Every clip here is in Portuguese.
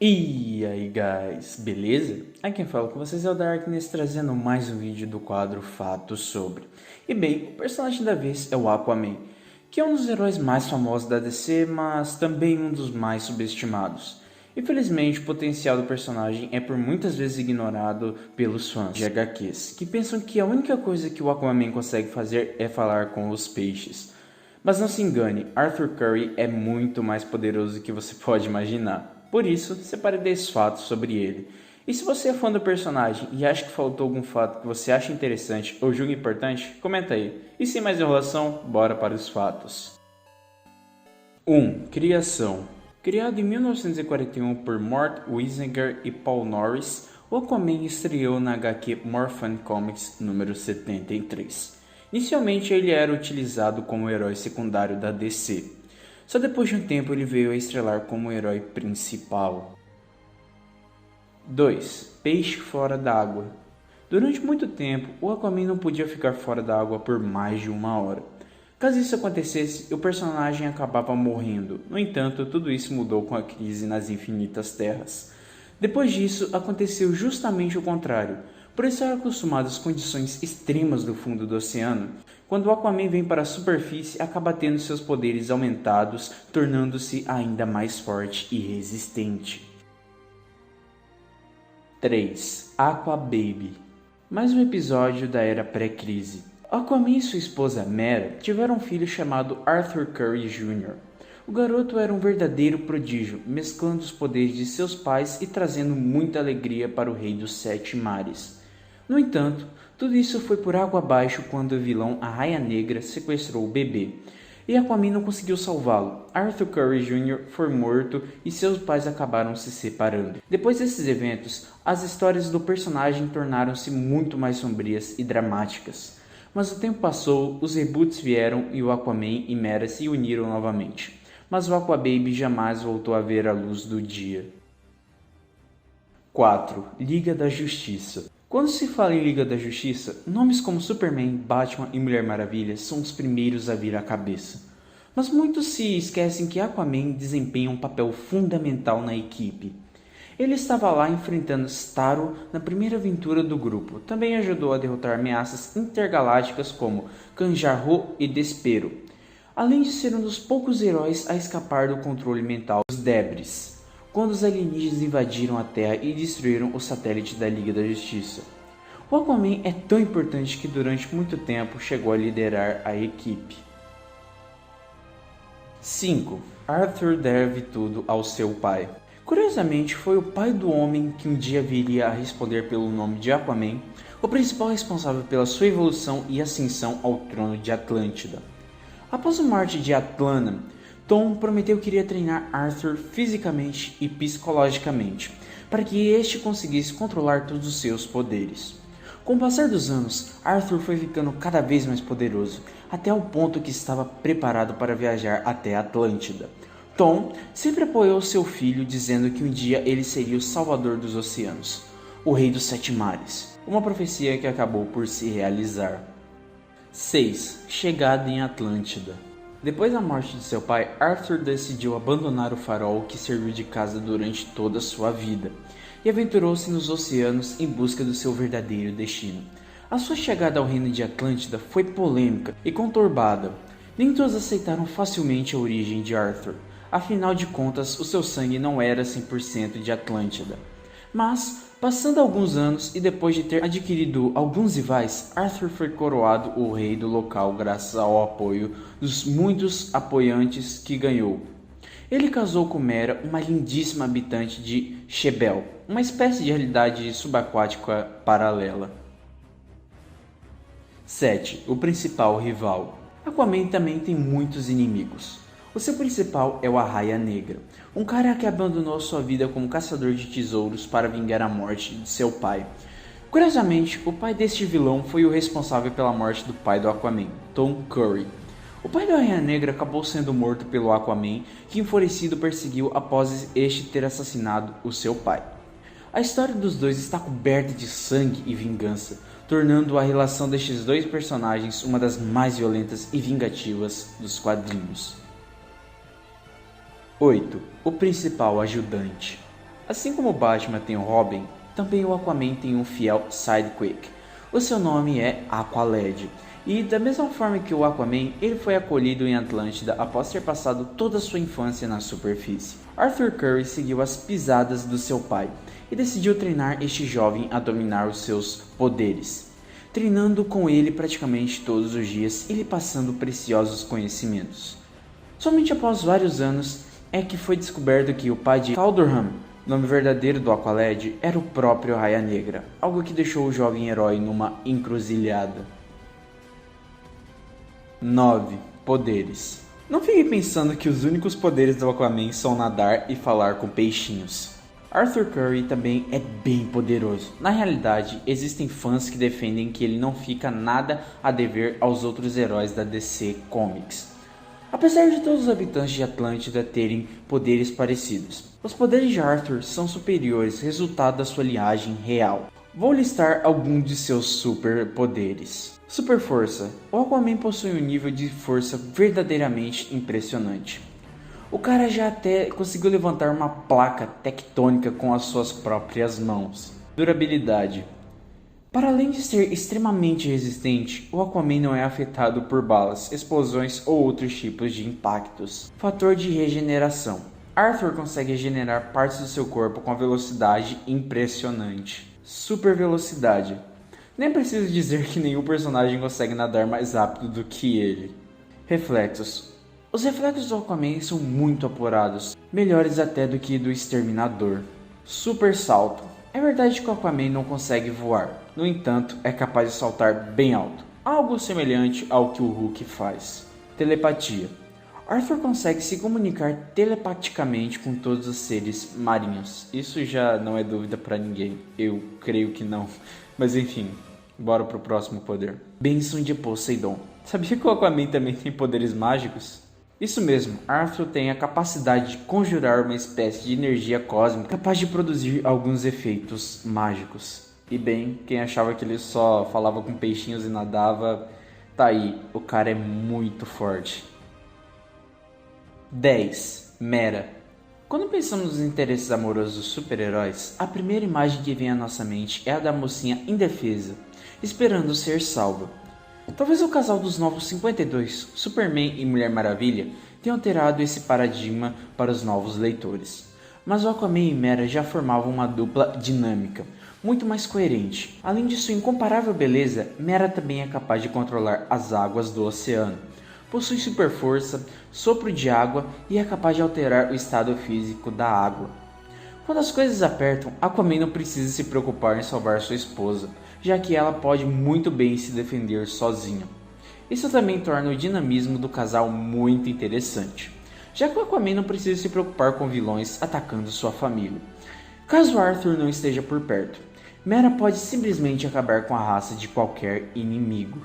E aí guys, beleza? Aqui quem fala com vocês é o Darkness, trazendo mais um vídeo do quadro Fatos Sobre. E bem, o personagem da vez é o Aquaman, que é um dos heróis mais famosos da DC, mas também um dos mais subestimados. Infelizmente, o potencial do personagem é por muitas vezes ignorado pelos fãs de HQs, que pensam que a única coisa que o Aquaman consegue fazer é falar com os peixes. Mas não se engane, Arthur Curry é muito mais poderoso do que você pode imaginar. Por isso, separei 10 fatos sobre ele. E se você é fã do personagem e acha que faltou algum fato que você acha interessante ou julga importante, comenta aí. E sem mais enrolação, bora para os fatos. 1. Criação. Criado em 1941 por Mort Weisinger e Paul Norris, o Aquaman estreou na HQ Morphin Comics número 73. Inicialmente ele era utilizado como herói secundário da DC. Só depois de um tempo ele veio a estrelar como herói principal. 2. Peixe fora d'água. Durante muito tempo, o Aquaman não podia ficar fora d'água por mais de uma hora. Caso isso acontecesse, o personagem acabava morrendo. No entanto, tudo isso mudou com a crise nas Infinitas Terras. Depois disso, aconteceu justamente o contrário. Por estar acostumado às condições extremas do fundo do oceano, quando o Aquaman vem para a superfície, acaba tendo seus poderes aumentados, tornando-se ainda mais forte e resistente. 3. Aqua Baby. Mais um episódio da era pré-crise. Aquaman e sua esposa Mera tiveram um filho chamado Arthur Curry Jr. O garoto era um verdadeiro prodígio, mesclando os poderes de seus pais e trazendo muita alegria para o Rei dos Sete Mares. No entanto, tudo isso foi por água abaixo quando o vilão Arraia Negra sequestrou o bebê, e Aquaman não conseguiu salvá-lo. Arthur Curry Jr. foi morto e seus pais acabaram se separando. Depois desses eventos, as histórias do personagem tornaram-se muito mais sombrias e dramáticas. Mas o tempo passou, os reboots vieram e o Aquaman e Mera se uniram novamente. Mas o Aquababy jamais voltou a ver a luz do dia. 4. Liga da Justiça. Quando se fala em Liga da Justiça, nomes como Superman, Batman e Mulher Maravilha são os primeiros a vir à cabeça. Mas muitos se esquecem que Aquaman desempenha um papel fundamental na equipe. Ele estava lá enfrentando Starro na primeira aventura do grupo. Também ajudou a derrotar ameaças intergalácticas como Kanjarro e Despero, além de ser um dos poucos heróis a escapar do controle mental dos Debris, quando os alienígenas invadiram a Terra e destruíram o satélite da Liga da Justiça. O Aquaman é tão importante que durante muito tempo chegou a liderar a equipe. 5. Arthur deve tudo ao seu pai. Curiosamente, foi o pai do homem que um dia viria a responder pelo nome de Aquaman, o principal responsável pela sua evolução e ascensão ao trono de Atlântida. Após a morte de Atlanna, Tom prometeu que iria treinar Arthur fisicamente e psicologicamente, para que este conseguisse controlar todos os seus poderes. Com o passar dos anos, Arthur foi ficando cada vez mais poderoso, até o ponto que estava preparado para viajar até Atlântida. Tom sempre apoiou seu filho, dizendo que um dia ele seria o salvador dos oceanos, o rei dos sete mares, uma profecia que acabou por se realizar. 6. Chegada em Atlântida. Depois da morte de seu pai, Arthur decidiu abandonar o farol que serviu de casa durante toda a sua vida e aventurou-se nos oceanos em busca do seu verdadeiro destino. A sua chegada ao reino de Atlântida foi polêmica e conturbada. Nem todos aceitaram facilmente a origem de Arthur. Afinal de contas, o seu sangue não era 100% de Atlântida. Mas, passando alguns anos e depois de ter adquirido alguns rivais, Arthur foi coroado o rei do local graças ao apoio dos muitos apoiantes que ganhou. Ele casou com Mera, uma lindíssima habitante de Shebel, uma espécie de realidade subaquática paralela. 7. O principal rival. Aquaman também tem muitos inimigos. O seu principal é o Arraia Negra, um cara que abandonou sua vida como caçador de tesouros para vingar a morte de seu pai. Curiosamente, o pai deste vilão foi o responsável pela morte do pai do Aquaman, Tom Curry. O pai do Arraia Negra acabou sendo morto pelo Aquaman, que enfurecido perseguiu após este ter assassinado o seu pai. A história dos dois está coberta de sangue e vingança, tornando a relação destes dois personagens uma das mais violentas e vingativas dos quadrinhos. 8. O principal ajudante. Assim como o Batman tem o Robin, também o Aquaman tem um fiel sidekick. O seu nome é Aqualad. E da mesma forma que o Aquaman, ele foi acolhido em Atlântida após ter passado toda a sua infância na superfície. Arthur Curry seguiu as pisadas do seu pai e decidiu treinar este jovem a dominar os seus poderes, treinando com ele praticamente todos os dias e lhe passando preciosos conhecimentos. Somente após vários anos é que foi descoberto que o pai de Kaldurham, nome verdadeiro do Aqualad, era o próprio Raia Negra, algo que deixou o jovem herói numa encruzilhada. 9. Poderes. Não fique pensando que os únicos poderes do Aquaman são nadar e falar com peixinhos. Arthur Curry também é bem poderoso. Na realidade, existem fãs que defendem que ele não fica nada a dever aos outros heróis da DC Comics. Apesar de todos os habitantes de Atlântida terem poderes parecidos, os poderes de Arthur são superiores, resultado da sua linhagem real. Vou listar alguns de seus superpoderes. Super força. O Aquaman possui um nível de força verdadeiramente impressionante. O cara já até conseguiu levantar uma placa tectônica com as suas próprias mãos. Durabilidade. Para além de ser extremamente resistente, o Aquaman não é afetado por balas, explosões ou outros tipos de impactos. Fator de regeneração. Arthur consegue regenerar partes do seu corpo com a velocidade impressionante. Super velocidade. Nem preciso dizer que nenhum personagem consegue nadar mais rápido do que ele. Reflexos. Os reflexos do Aquaman são muito apurados, melhores até do que do Exterminador. Super salto. É verdade que o Aquaman não consegue voar, no entanto é capaz de saltar bem alto, algo semelhante ao que o Hulk faz. Telepatia. Arthur consegue se comunicar telepaticamente com todos os seres marinhos. Isso já não é dúvida para ninguém, eu creio que não, mas enfim. Bora pro próximo poder. Bênção de Poseidon. Sabia que o Aquaman também tem poderes mágicos? Isso mesmo, Arthur tem a capacidade de conjurar uma espécie de energia cósmica capaz de produzir alguns efeitos mágicos. E bem, quem achava que ele só falava com peixinhos e nadava, tá aí, o cara é muito forte. 10. Mera. Quando pensamos nos interesses amorosos dos super-heróis, a primeira imagem que vem à nossa mente é a da mocinha indefesa, esperando ser salva. Talvez o casal dos Novos 52, Superman e Mulher Maravilha, tenham alterado esse paradigma para os novos leitores. Mas o Aquaman e Mera já formavam uma dupla dinâmica, muito mais coerente. Além de sua incomparável beleza, Mera também é capaz de controlar as águas do oceano. Possui super força, sopro de água e é capaz de alterar o estado físico da água. Quando as coisas apertam, Aquaman não precisa se preocupar em salvar sua esposa, já que ela pode muito bem se defender sozinha. Isso também torna o dinamismo do casal muito interessante, já que o Aquaman não precisa se preocupar com vilões atacando sua família. Caso Arthur não esteja por perto, Mera pode simplesmente acabar com a raça de qualquer inimigo.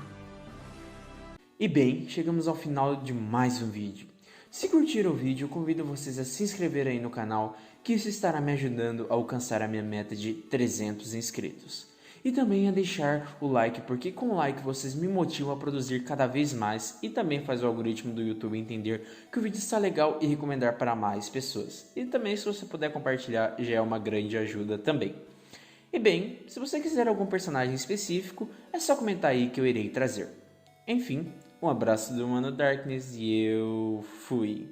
E bem, chegamos ao final de mais um vídeo. Se curtiram o vídeo, convido vocês a se inscrever aí no canal, que isso estará me ajudando a alcançar a minha meta de 300 inscritos. E também a deixar o like, porque com o like vocês me motivam a produzir cada vez mais e também faz o algoritmo do YouTube entender que o vídeo está legal e recomendar para mais pessoas. E também se você puder compartilhar já é uma grande ajuda também. E bem, se você quiser algum personagem específico, é só comentar aí que eu irei trazer. Enfim, um abraço do Mano Darkness e eu fui.